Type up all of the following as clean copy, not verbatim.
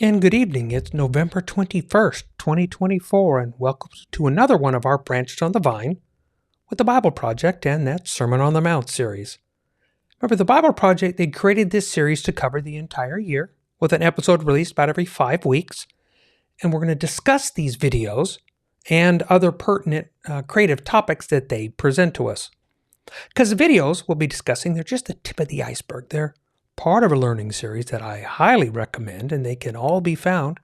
And good evening. It's November 21st, 2024, and welcome to another one of our Branches on the Vine with the Bible Project and that Sermon on the Mount series. Remember, the Bible Project, they created this series to cover the entire year with an episode released about every 5 weeks, and we're going to discuss these videos and other pertinent creative topics that they present to us. Because the videos we'll be discussing, they're just the tip of the iceberg. They're part of a learning series that I highly recommend, and they can all be found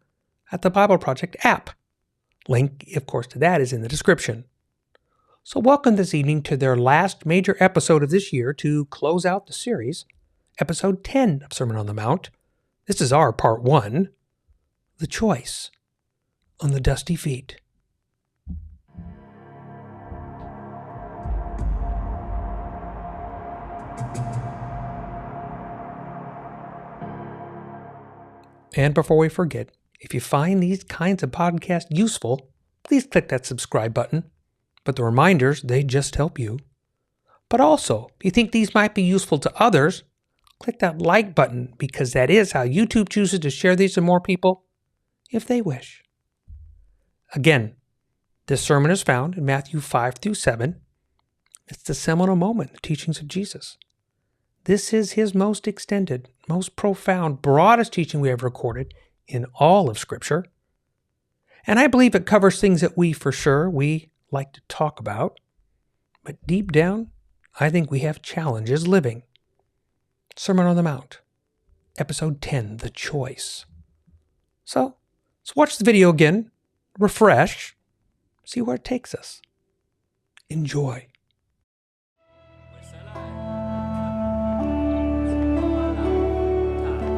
at the Bible Project app. Link, of course, to that is in the description. So welcome this evening to their last major episode of this year to close out the series, episode 10 of Sermon on the Mount. This is our part 1, The Choice on the Dusty Feet. And before we forget, if you find these kinds of podcasts useful, please click that subscribe button. But the reminders, they just help you. But also, if you think these might be useful to others, click that like button because that is how YouTube chooses to share these to more people if they wish. Again, this sermon is found in Matthew 5 through 7. It's the seminal moment in the teachings of Jesus. This is his most extended, most profound, broadest teaching we have recorded in all of Scripture. And I believe it covers things that we like to talk about. But deep down, I think we have challenges living. Sermon on the Mount, Episode 10, The Choice. So, let's watch the video again, refresh, see where it takes us. Enjoy.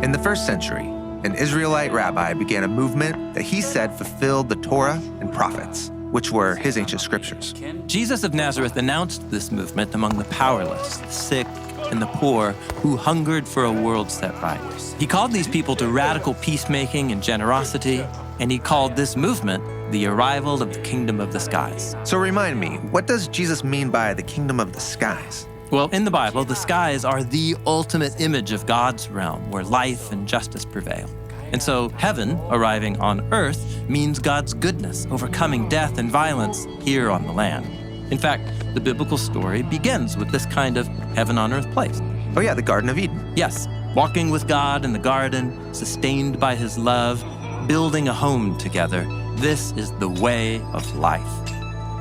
In the first century, an Israelite rabbi began a movement that he said fulfilled the Torah and prophets, which were his ancient scriptures. Jesus of Nazareth announced this movement among the powerless, the sick, and the poor who hungered for a world set right. He called these people to radical peacemaking and generosity, and he called this movement the arrival of the kingdom of the skies. So remind me, what does Jesus mean by the kingdom of the skies? Well, in the Bible, the skies are the ultimate image of God's realm where life and justice prevail. And so heaven, arriving on earth, means God's goodness, overcoming death and violence here on the land. In fact, the biblical story begins with this kind of heaven on earth place. Oh yeah, the Garden of Eden. Yes, walking with God in the garden, sustained by his love, building a home together. This is the way of life.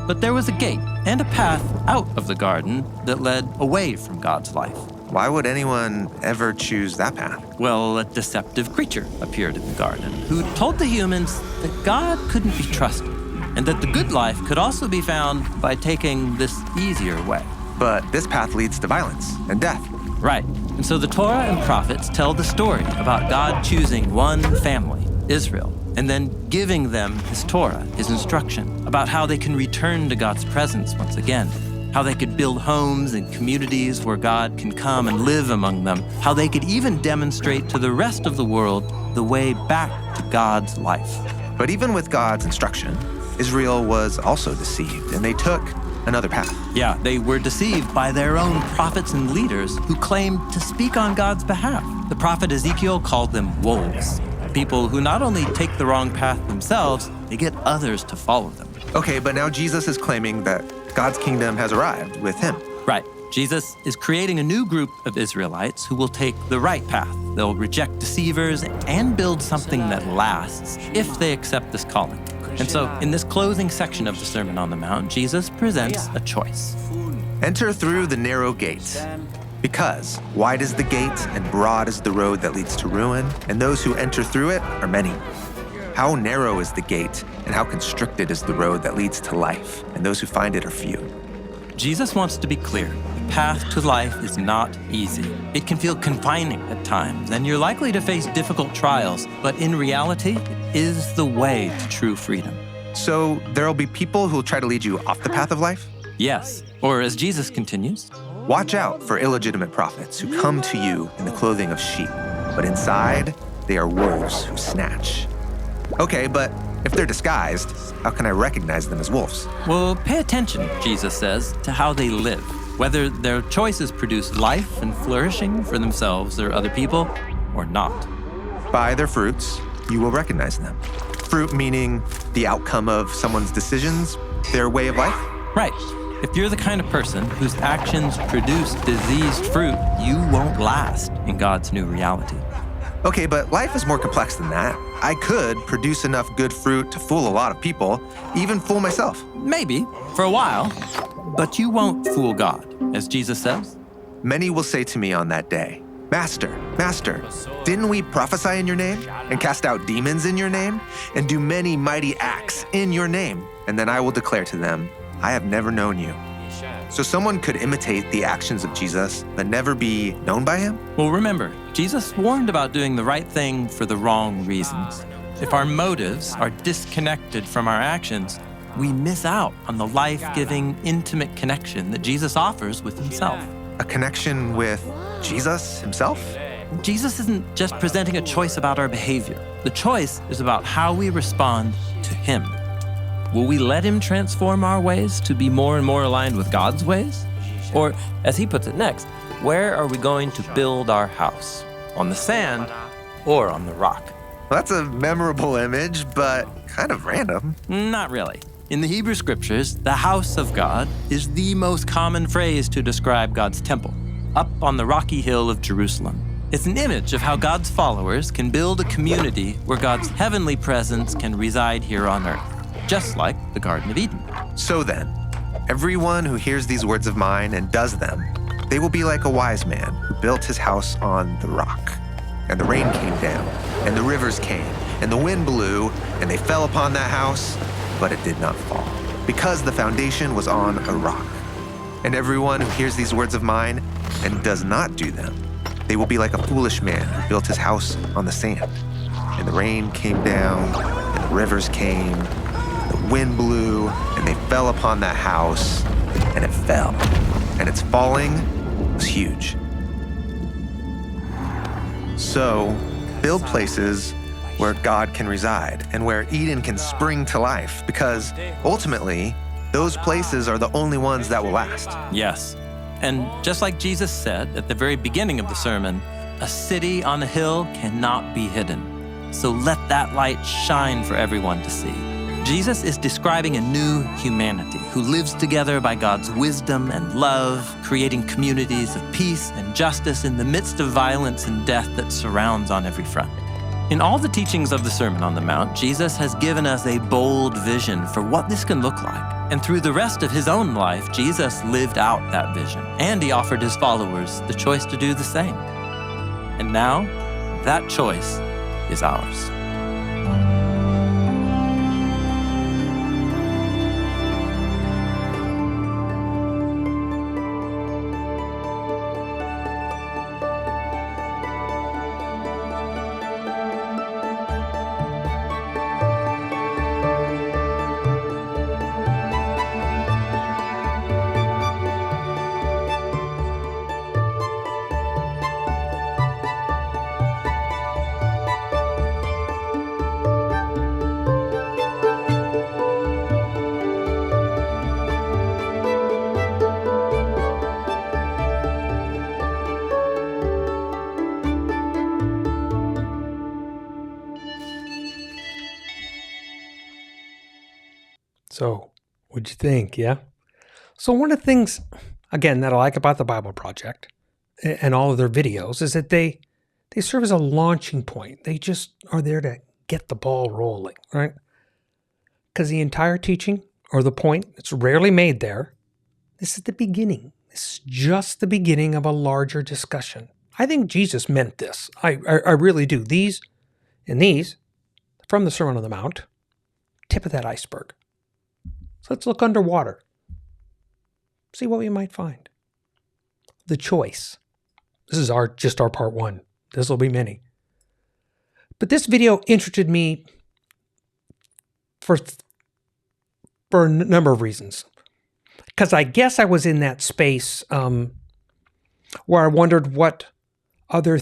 But there was a gate and a path out of the garden that led away from God's life. Why would anyone ever choose that path? Well, a deceptive creature appeared in the garden who told the humans that God couldn't be trusted and that the good life could also be found by taking this easier way. But this path leads to violence and death. Right. And so the Torah and prophets tell the story about God choosing one family, Israel, and then giving them his Torah, his instruction, about how they can return to God's presence once again, how they could build homes and communities where God can come and live among them, how they could even demonstrate to the rest of the world the way back to God's life. But even with God's instruction, Israel was also deceived, and they took another path. Yeah, they were deceived by their own prophets and leaders who claimed to speak on God's behalf. The prophet Ezekiel called them wolves. People who not only take the wrong path themselves, they get others to follow them. Okay, but now Jesus is claiming that God's kingdom has arrived with him. Right. Jesus is creating a new group of Israelites who will take the right path. They'll reject deceivers and build something that lasts if they accept this calling. And so, in this closing section of the Sermon on the Mount, Jesus presents a choice. Enter through the narrow gate. Because wide is the gate and broad is the road that leads to ruin, and those who enter through it are many. How narrow is the gate, and how constricted is the road that leads to life, and those who find it are few. Jesus wants to be clear. The path to life is not easy. It can feel confining at times, and you're likely to face difficult trials, but in reality, it is the way to true freedom. So there'll be people who'll try to lead you off the path of life? Yes, or as Jesus continues, watch out for illegitimate prophets who come to you in the clothing of sheep, but inside they are wolves who snatch. Okay, but if they're disguised, how can I recognize them as wolves? Well, pay attention, Jesus says, to how they live. Whether their choices produce life and flourishing for themselves or other people, or not. By their fruits, you will recognize them. Fruit meaning the outcome of someone's decisions, their way of life. Right. If you're the kind of person whose actions produce diseased fruit, you won't last in God's new reality. Okay, but life is more complex than that. I could produce enough good fruit to fool a lot of people, even fool myself. Maybe, for a while, but you won't fool God, as Jesus says. Many will say to me on that day, Master, Master, didn't we prophesy in your name and cast out demons in your name and do many mighty acts in your name? And then I will declare to them, I have never known you. So someone could imitate the actions of Jesus, but never be known by him? Well, remember, Jesus warned about doing the right thing for the wrong reasons. If our motives are disconnected from our actions, we miss out on the life-giving, intimate connection that Jesus offers with himself. A connection with Jesus himself? Jesus isn't just presenting a choice about our behavior. The choice is about how we respond to him. Will we let him transform our ways to be more and more aligned with God's ways? Or, as he puts it next, where are we going to build our house? On the sand or on the rock? Well, that's a memorable image, but kind of random. Not really. In the Hebrew scriptures, the house of God is the most common phrase to describe God's temple, up on the rocky hill of Jerusalem. It's an image of how God's followers can build a community where God's heavenly presence can reside here on earth, just like the Garden of Eden. So then, everyone who hears these words of mine and does them, they will be like a wise man who built his house on the rock. And the rain came down, and the rivers came, and the wind blew, and they fell upon that house, but it did not fall, because the foundation was on a rock. And everyone who hears these words of mine and does not do them, they will be like a foolish man who built his house on the sand. And the rain came down, and the rivers came, and the wind blew, and they fell upon that house, and it fell. And its falling was huge. So, build places where God can reside and where Eden can spring to life, because ultimately, those places are the only ones that will last. Yes. And just like Jesus said at the very beginning of the sermon, a city on a hill cannot be hidden. So let that light shine for everyone to see. Jesus is describing a new humanity who lives together by God's wisdom and love, creating communities of peace and justice in the midst of violence and death that surrounds on every front. In all the teachings of the Sermon on the Mount, Jesus has given us a bold vision for what this can look like. And through the rest of his own life, Jesus lived out that vision, and he offered his followers the choice to do the same. And now, that choice is ours. So, what'd you think, yeah? So one of the things, again, that I like about the Bible Project and all of their videos is that they serve as a launching point. They just are there to get the ball rolling, right? Because the entire teaching, or the point that's rarely made there, this is the beginning. This is just the beginning of a larger discussion. I think Jesus meant this. I really do. These, from the Sermon on the Mount, tip of that iceberg. So let's look underwater. See what we might find. The choice. This is just our part one. This will be many. But this video interested me for a number of reasons. Because I guess I was in that space where I wondered what other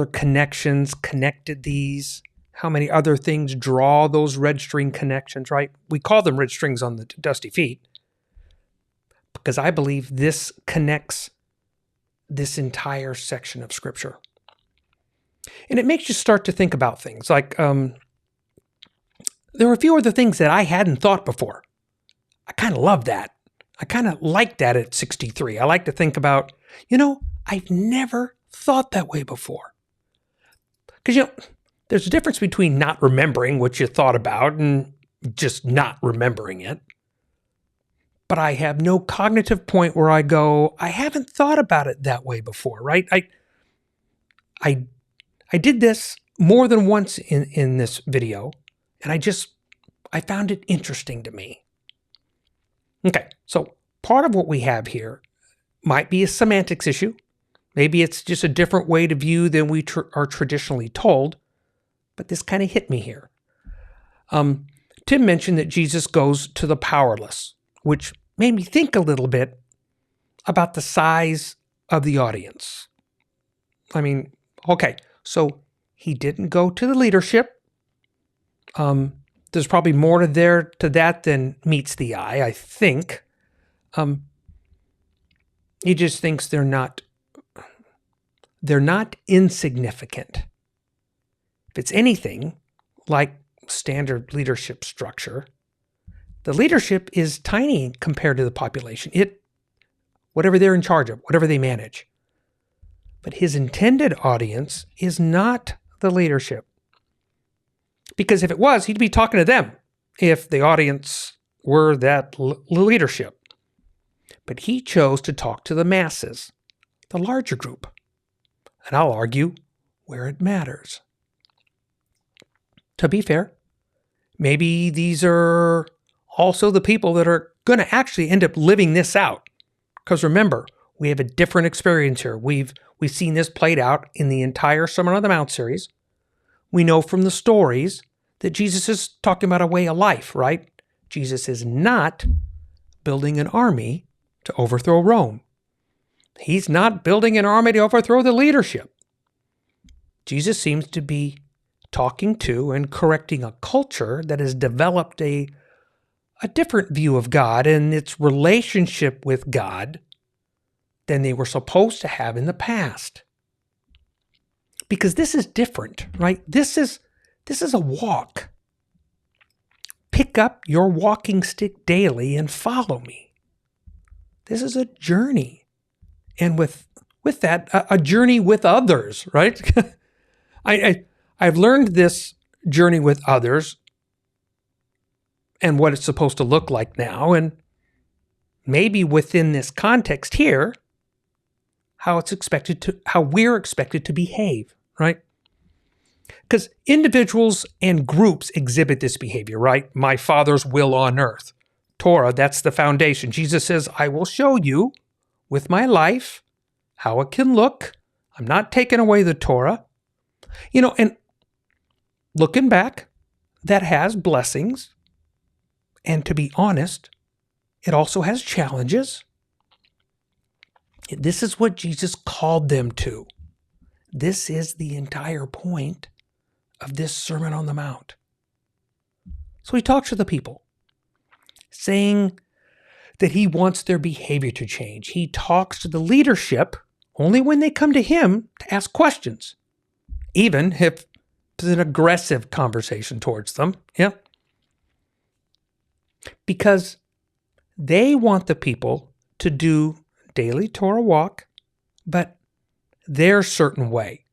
connections connected these. How many other things draw those red string connections, right? We call them red strings on the Dusty Feet because I believe this connects this entire section of Scripture. And it makes you start to think about things like there were a few other things that I hadn't thought before. I kind of love that. I kind of like that at 63. I like to think about, I've never thought that way before. Because, there's a difference between not remembering what you thought about and just not remembering it. But I have no cognitive point where I go, I haven't thought about it that way before, right? I did this more than once in this video, and I found it interesting to me. Okay, so part of what we have here might be a semantics issue. Maybe it's just a different way to view than we are traditionally told, but this kind of hit me here. Tim mentioned that Jesus goes to the powerless, which made me think a little bit about the size of the audience. I mean, okay, so he didn't go to the leadership. There's probably more to that than meets the eye, I think. He just thinks they're not insignificant. If it's anything like standard leadership structure, the leadership is tiny compared to the population. Whatever they're in charge of, whatever they manage. But his intended audience is not the leadership. Because if it was, he'd be talking to them if the audience were that leadership. But he chose to talk to the masses, the larger group. And I'll argue where it matters. To be fair, maybe these are also the people that are going to actually end up living this out. Because remember, we have a different experience here. We've seen this played out in the entire Sermon on the Mount series. We know from the stories that Jesus is talking about a way of life, right? Jesus is not building an army to overthrow Rome. He's not building an army to overthrow the leadership. Jesus seems to be talking to and correcting a culture that has developed a different view of God and its relationship with God than they were supposed to have in the past. Because this is different, right? This is a walk. Pick up your walking stick daily and follow me. This is a journey. And with that, a journey with others, right? I've learned this journey with others and what it's supposed to look like now. And maybe within this context here, how we're expected to behave, right? Because individuals and groups exhibit this behavior, right? My Father's will on earth. Torah, that's the foundation. Jesus says, I will show you with my life how it can look. I'm not taking away the Torah. And looking back, that has blessings. And to be honest, it also has challenges. This is what Jesus called them to. This is the entire point of this Sermon on the Mount. So he talks to the people, saying that he wants their behavior to change. He talks to the leadership only when they come to him to ask questions, even if it's an aggressive conversation towards them. Yeah. Because they want the people to do daily Torah walk, but their certain way,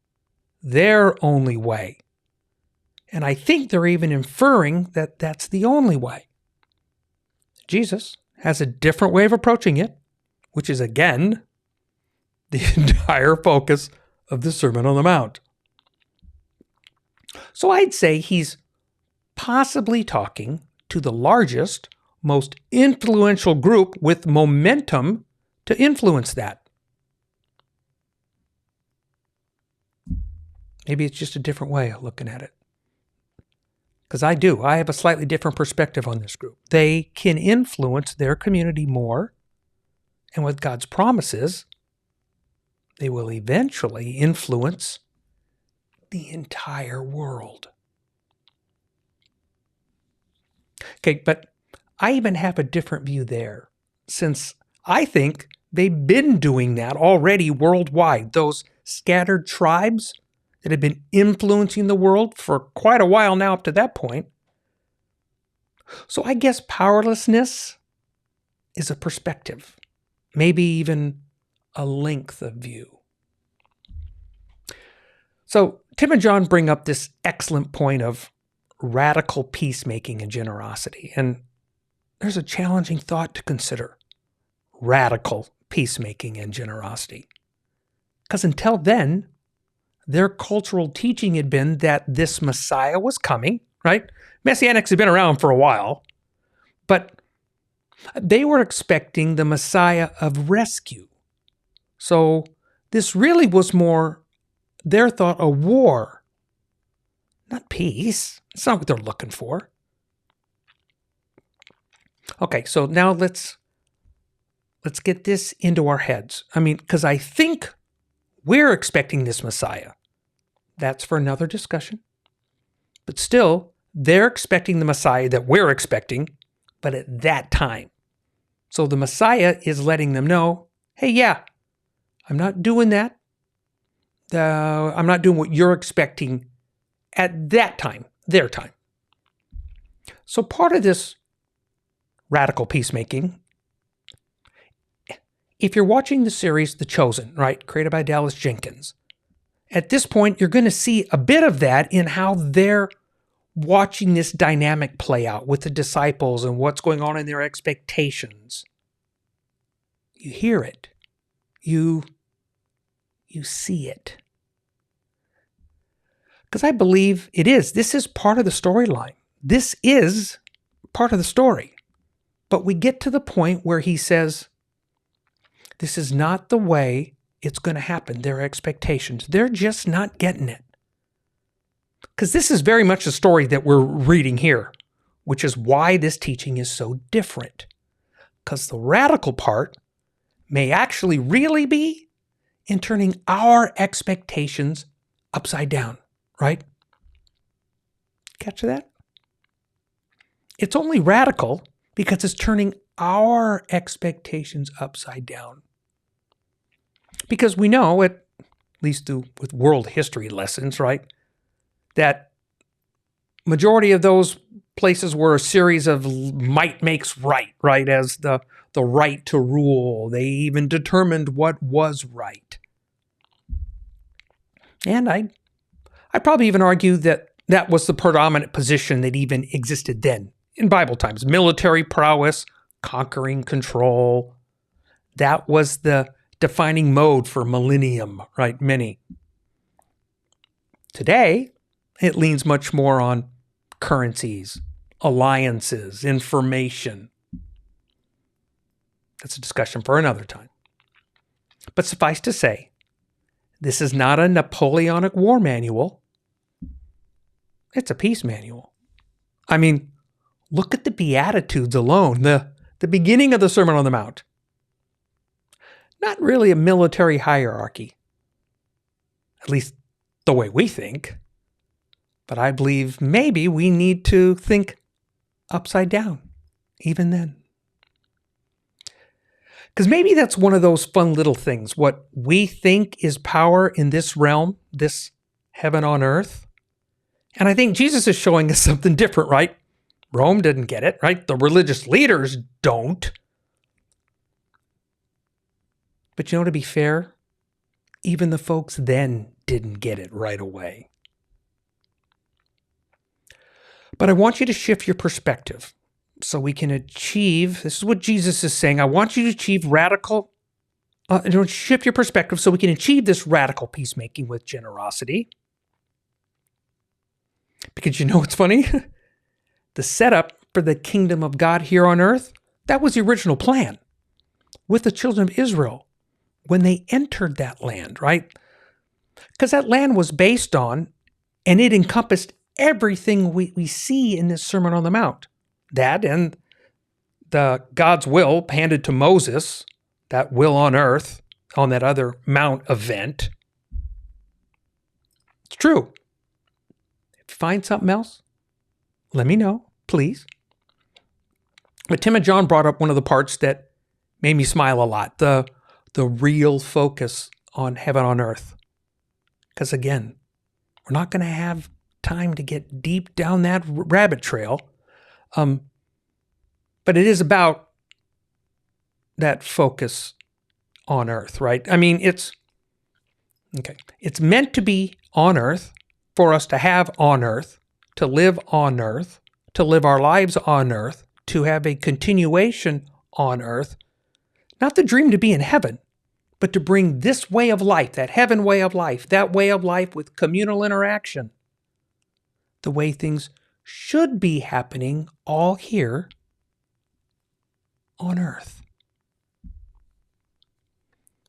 their only way. And I think they're even inferring that that's the only way. Jesus has a different way of approaching it, which is, again, the entire focus of the Sermon on the Mount. So I'd say he's possibly talking to the largest, most influential group with momentum to influence that. Maybe it's just a different way of looking at it. Because I have a slightly different perspective on this group. They can influence their community more, and with God's promises, they will eventually influence the entire world. Okay, but I even have a different view there, since I think they've been doing that already worldwide. Those scattered tribes, that had been influencing the world for quite a while now up to that point. So I guess powerlessness is a perspective, maybe even a length of view. So Tim and John bring up this excellent point of radical peacemaking and generosity. And there's a challenging thought to consider. Radical peacemaking and generosity. Because until then, their cultural teaching had been that this Messiah was coming, right? Messianics had been around for a while, but they were expecting the Messiah of rescue. So this really was more their thought, a war, not peace. It's not what they're looking for. Okay, so now let's get this into our heads. I mean, because I think we're expecting this Messiah. That's for another discussion. But still, they're expecting the Messiah that we're expecting, but at that time. So the Messiah is letting them know, hey, yeah, I'm not doing that. I'm not doing what you're expecting at that time, their time. So part of this radical peacemaking, if you're watching the series The Chosen, right, created by Dallas Jenkins, at this point, you're going to see a bit of that in how they're watching this dynamic play out with the disciples and what's going on in their expectations. You hear it. You see it. Because I believe it is. This is part of the storyline. This is part of the story. But we get to the point where he says, this is not the way it's going to happen, their expectations. They're just not getting it. Because this is very much the story that we're reading here, which is why this teaching is so different. Because the radical part may actually really be in turning our expectations upside down, right? Catch that? It's only radical because it's turning our expectations upside down. Because we know, at least with world history lessons, right, that majority of those places were a series of might makes right, right, as the right to rule. They even determined what was right. And I'd probably even argue that that was the predominant position that even existed then in Bible times. Military prowess, conquering control. That was the defining mode for millennium, right? Many. Today, it leans much more on currencies, alliances, information. That's a discussion for another time. But suffice to say, this is not a Napoleonic war manual. It's a peace manual. I mean, look at the Beatitudes alone, the beginning of the Sermon on the Mount. Not really a military hierarchy, at least the way we think. But I believe maybe we need to think upside down, even then. Because maybe that's one of those fun little things. What we think is power in this realm, this heaven on earth. And I think Jesus is showing us something different, right? Rome didn't get it, right? The religious leaders don't. But you know, to be fair, even the folks then didn't get it right away. But I want you to shift your perspective so we can achieve, this is what Jesus is saying, I want you to achieve shift your perspective so we can achieve this radical peacemaking with generosity. Because you know what's funny? The setup for the kingdom of God here on earth, that was the original plan with the children of Israel when they entered that land, right? Because that land was based on, and it encompassed everything we see in this Sermon on the Mount. That and the God's will handed to Moses, that will on earth, on that other Mount event. It's true. If you find something else, let me know, please. But Tim and John brought up one of the parts that made me smile a lot, the real focus on heaven on earth. Because again, We're not going to have time to get deep down that rabbit trail. But it is about that focus on earth, right? I mean, it's meant to be on earth, for us to have on earth, to live on earth, to live our lives on earth, to have a continuation on earth. Not the dream to be in heaven, but to bring this way of life, that heaven way of life, that way of life with communal interaction, the way things should be happening all here on earth.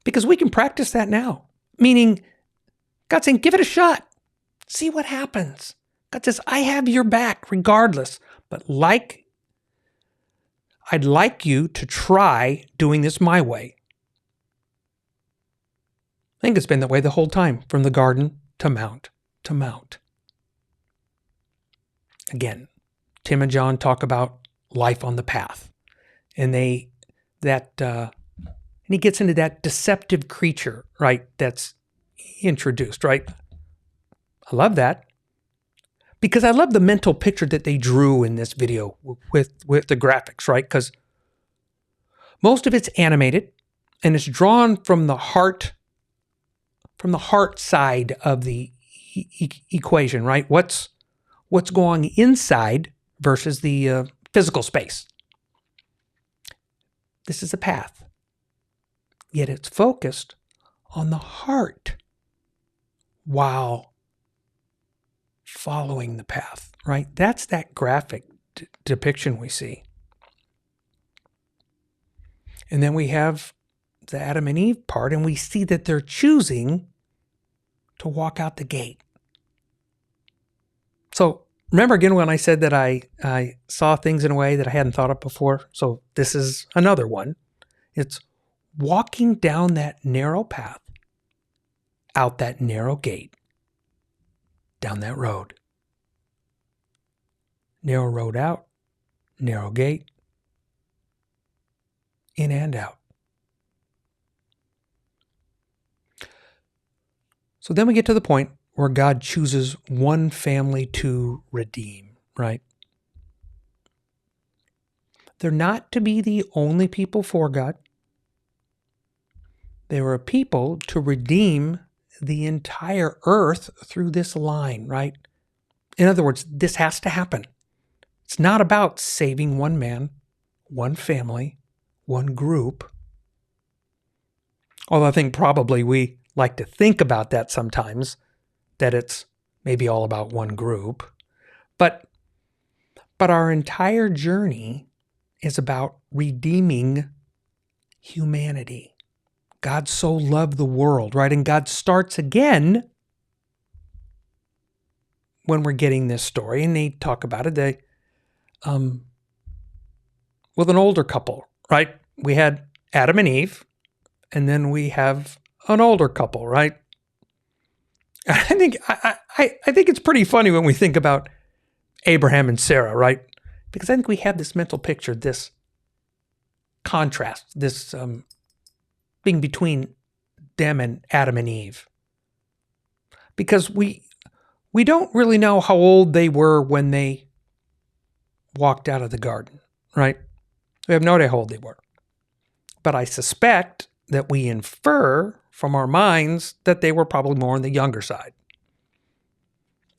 Because we can practice that now. Meaning, God's saying, give it a shot. See what happens. God says, I have your back regardless. But I'd like you to try doing this my way. I think it's been that way the whole time, from the garden to mount to mount. Again, Tim and John talk about life on the path. And and he gets into that deceptive creature, right, that's introduced, right? I love that. Because I love the mental picture that they drew in this video with the graphics, right? Because most of it's animated and it's drawn from the heart side of the equation, right? What's going inside versus the physical space. This is a path. Yet it's focused on the heart while following the path, right? That's that graphic depiction we see. And then we have the Adam and Eve part, and we see that they're choosing to walk out the gate. So remember again when I said that I saw things in a way that I hadn't thought of before? So this is another one. It's walking down that narrow path, out that narrow gate, down that road. Narrow road out, narrow gate, in and out. So then we get to the point where God chooses one family to redeem, right? They're not to be the only people for God. They were a people to redeem the entire earth through this line, right? In other words, this has to happen. It's not about saving one man, one family, one group. Although I think probably we like to think about that sometimes, that it's maybe all about one group. But our entire journey is about redeeming humanity. God so loved the world, right? And God starts again when we're getting this story, and they talk about it. With an older couple, right? We had Adam and Eve, and then we have an older couple, right? I think it's pretty funny when we think about Abraham and Sarah, right? Because I think we have this mental picture, this contrast, this being between them and Adam and Eve. Because we don't really know how old they were when they walked out of the garden, right? We have no idea how old they were. But I suspect that we infer from our minds that they were probably more on the younger side.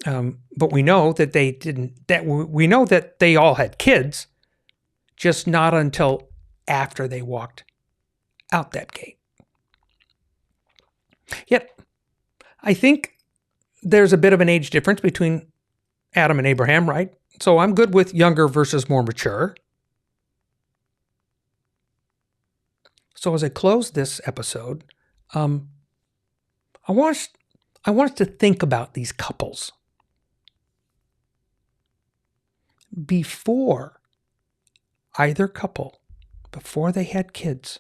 But we know that they didn't. We know that they all had kids, just not until after they walked out that gate. Yet, I think there's a bit of an age difference between Adam and Abraham, right? So I'm good with younger versus more mature. So as I close this episode, I want us to think about these couples. Before either couple, before they had kids,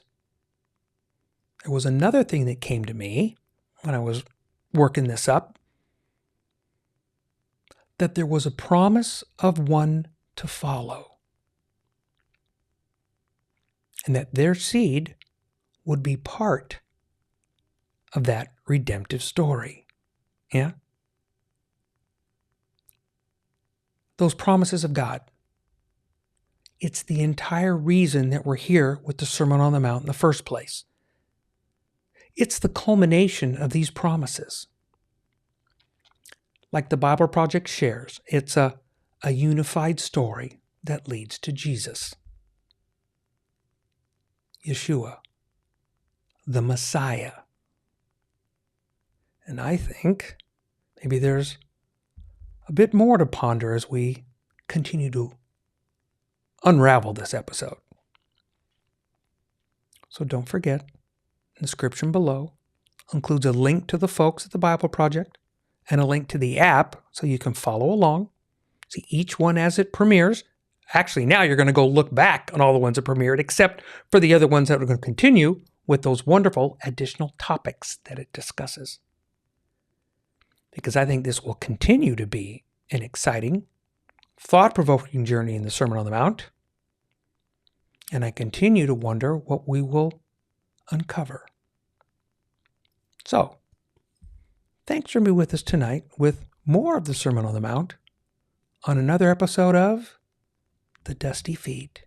there was another thing that came to me when I was working this up, that there was a promise of one to follow, and that their seed would be part of that redemptive story. Yeah? those promises of God. It's the entire reason that we're here with the Sermon on the Mount in the first place. It's the culmination of these promises. Like the Bible Project shares, it's a unified story that leads to Jesus. Yeshua, the Messiah. And I think maybe there's a bit more to ponder as we continue to unravel this episode. So don't forget, the description below includes a link to the folks at the Bible Project and a link to the app so you can follow along, see each one as it premieres. Actually, now you're going to go look back on all the ones that premiered, except for the other ones that are going to continue with those wonderful additional topics that it discusses. Because I think this will continue to be an exciting, thought-provoking journey in the Sermon on the Mount. And I continue to wonder what we will uncover. So, thanks for being with us tonight with more of the Sermon on the Mount on another episode of The Dusty Feet.